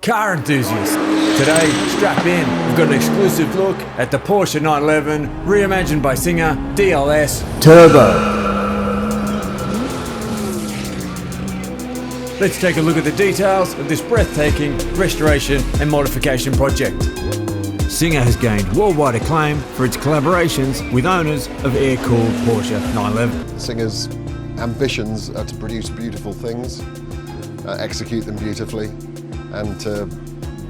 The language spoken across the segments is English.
car enthusiasts. Today, strap in, we've got an exclusive look at the Porsche 911 reimagined by Singer DLS Turbo. Let's take a look at the details of this breathtaking restoration and modification project. Singer has gained worldwide acclaim for its collaborations with owners of air-cooled Porsche 911. Singer's ambitions are to produce beautiful things, execute them beautifully, and to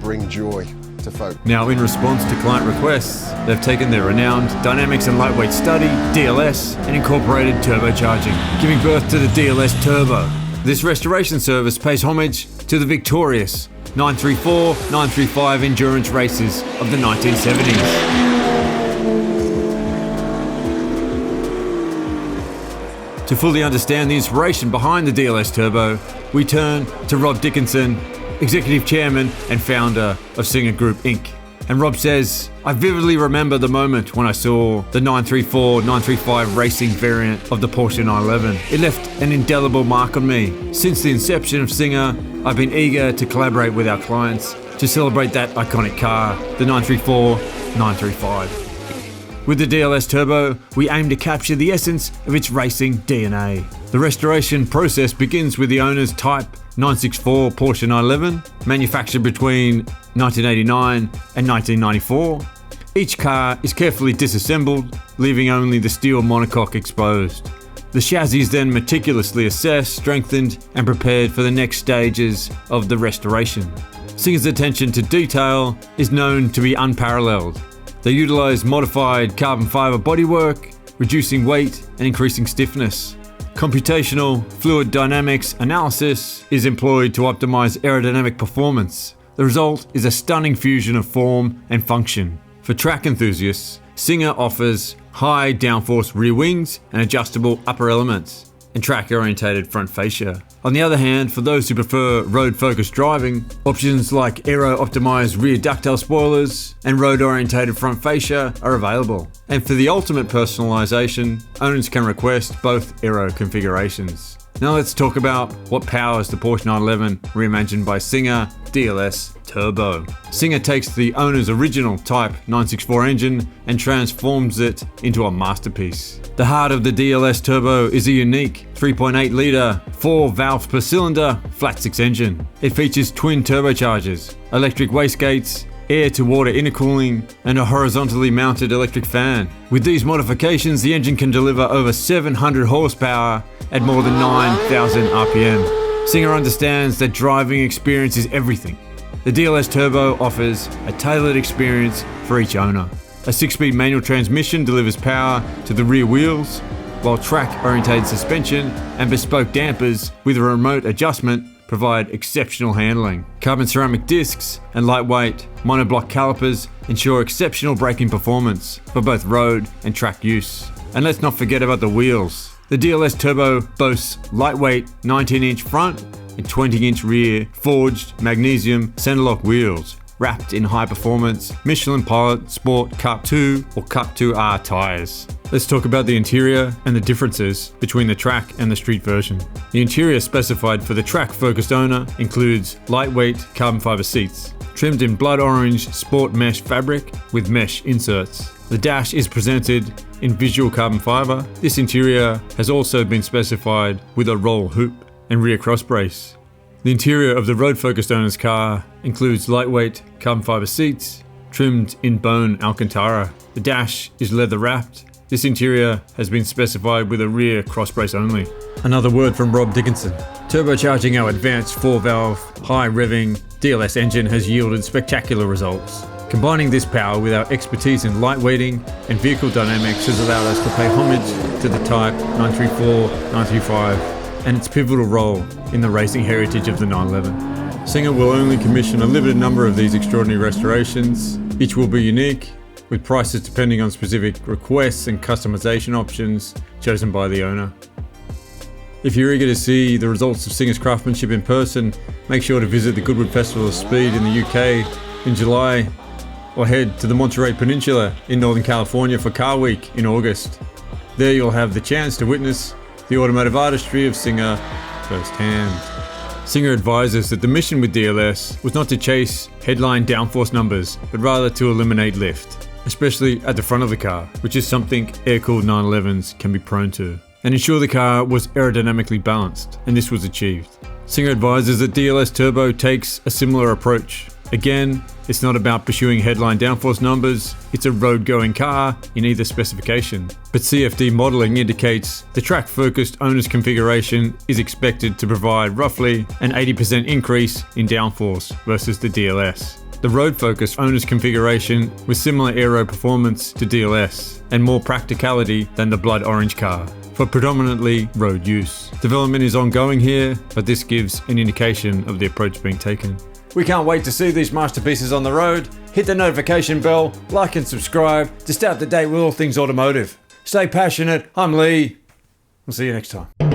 bring joy to folk. Now, in response to client requests, they've taken their renowned dynamics and lightweight study, DLS, and incorporated turbocharging, giving birth to the DLS Turbo. This restoration service pays homage to the victorious 934, 935 endurance races of the 1970s. To fully understand the inspiration behind the DLS Turbo, we turn to Rob Dickinson, Executive Chairman and founder of Singer Group Inc. And Rob says, "I vividly remember the moment when I saw the 934, 935 racing variant of the Porsche 911. It left an indelible mark on me. Since the inception of Singer, I've been eager to collaborate with our clients to celebrate that iconic car, the 934, 935. With the DLS Turbo, we aim to capture the essence of its racing DNA. The restoration process begins with the owner's Type 964 Porsche 911, manufactured between 1989 and 1994. Each car is carefully disassembled, leaving only the steel monocoque exposed. The chassis is then meticulously assessed, strengthened, and prepared for the next stages of the restoration. Singer's attention to detail is known to be unparalleled. They utilize modified carbon fiber bodywork, reducing weight and increasing stiffness. Computational fluid dynamics analysis is employed to optimize aerodynamic performance. The result is a stunning fusion of form and function. For track enthusiasts, Singer offers high downforce rear wings and adjustable upper elements, and track-orientated front fascia. On the other hand, for those who prefer road-focused driving, options like aero-optimized rear ductile spoilers and road-orientated front fascia are available. And for the ultimate personalization, owners can request both aero configurations. Now let's talk about what powers the Porsche 911 reimagined by Singer DLS Turbo. Singer takes the owner's original Type 964 engine and transforms it into a masterpiece. The heart of the DLS Turbo is a unique 3.8 litre, 4 valves per cylinder, flat 6 engine. It features twin turbochargers, electric wastegates, air-to-water intercooling, and a horizontally mounted electric fan. With these modifications, the engine can deliver over 700 horsepower at more than 9,000 RPM. Singer understands that driving experience is everything. The DLS Turbo offers a tailored experience for each owner. A 6-speed manual transmission delivers power to the rear wheels, while track-orientated suspension and bespoke dampers with a remote adjustment provide exceptional handling. Carbon ceramic discs and lightweight monoblock calipers ensure exceptional braking performance for both road and track use. And let's not forget about the wheels. The DLS Turbo boasts lightweight 19-inch front and 20-inch rear forged magnesium centerlock wheels, wrapped in high-performance Michelin Pilot Sport Cup 2 or Cup 2R tyres. Let's talk about the interior and the differences between the track and the street version. The interior specified for the track-focused owner includes lightweight carbon fiber seats, trimmed in blood orange sport mesh fabric with mesh inserts. The dash is presented in visual carbon fiber. This interior has also been specified with a roll hoop and rear cross brace. The interior of the road-focused owner's car includes lightweight carbon fiber seats, trimmed in bone Alcantara. The dash is leather wrapped. This interior has been specified with a rear cross brace only. Another word from Rob Dickinson. Turbocharging our advanced 4-valve, high-revving DLS engine has yielded spectacular results. Combining this power with our expertise in lightweighting and vehicle dynamics has allowed us to pay homage to the Type 934, 935 and its pivotal role in the racing heritage of the 911. Singer will only commission a limited number of these extraordinary restorations. Each will be unique, with prices depending on specific requests and customization options chosen by the owner. If you're eager to see the results of Singer's craftsmanship in person, make sure to visit the Goodwood Festival of Speed in the UK in July, or head to the Monterey Peninsula in Northern California for Car Week in August. There you'll have the chance to witness the automotive artistry of Singer firsthand. Singer advises that the mission with DLS was not to chase headline downforce numbers, but rather to eliminate lift, especially at the front of the car, which is something air-cooled 911s can be prone to, and ensure the car was aerodynamically balanced, and this was achieved. Singer advises that DLS Turbo takes a similar approach. Again, it's not about pursuing headline downforce numbers, it's a road-going car in either specification. But CFD modelling indicates the track-focused owner's configuration is expected to provide roughly an 80% increase in downforce versus the DLS. The road-focused owner's configuration with similar aero performance to DLS and more practicality than the blood orange car for predominantly road use. Development is ongoing here, but this gives an indication of the approach being taken. We can't wait to see these masterpieces on the road. Hit the notification bell, like and subscribe to stay up to date with all things automotive. Stay passionate. I'm Lee. We'll see you next time.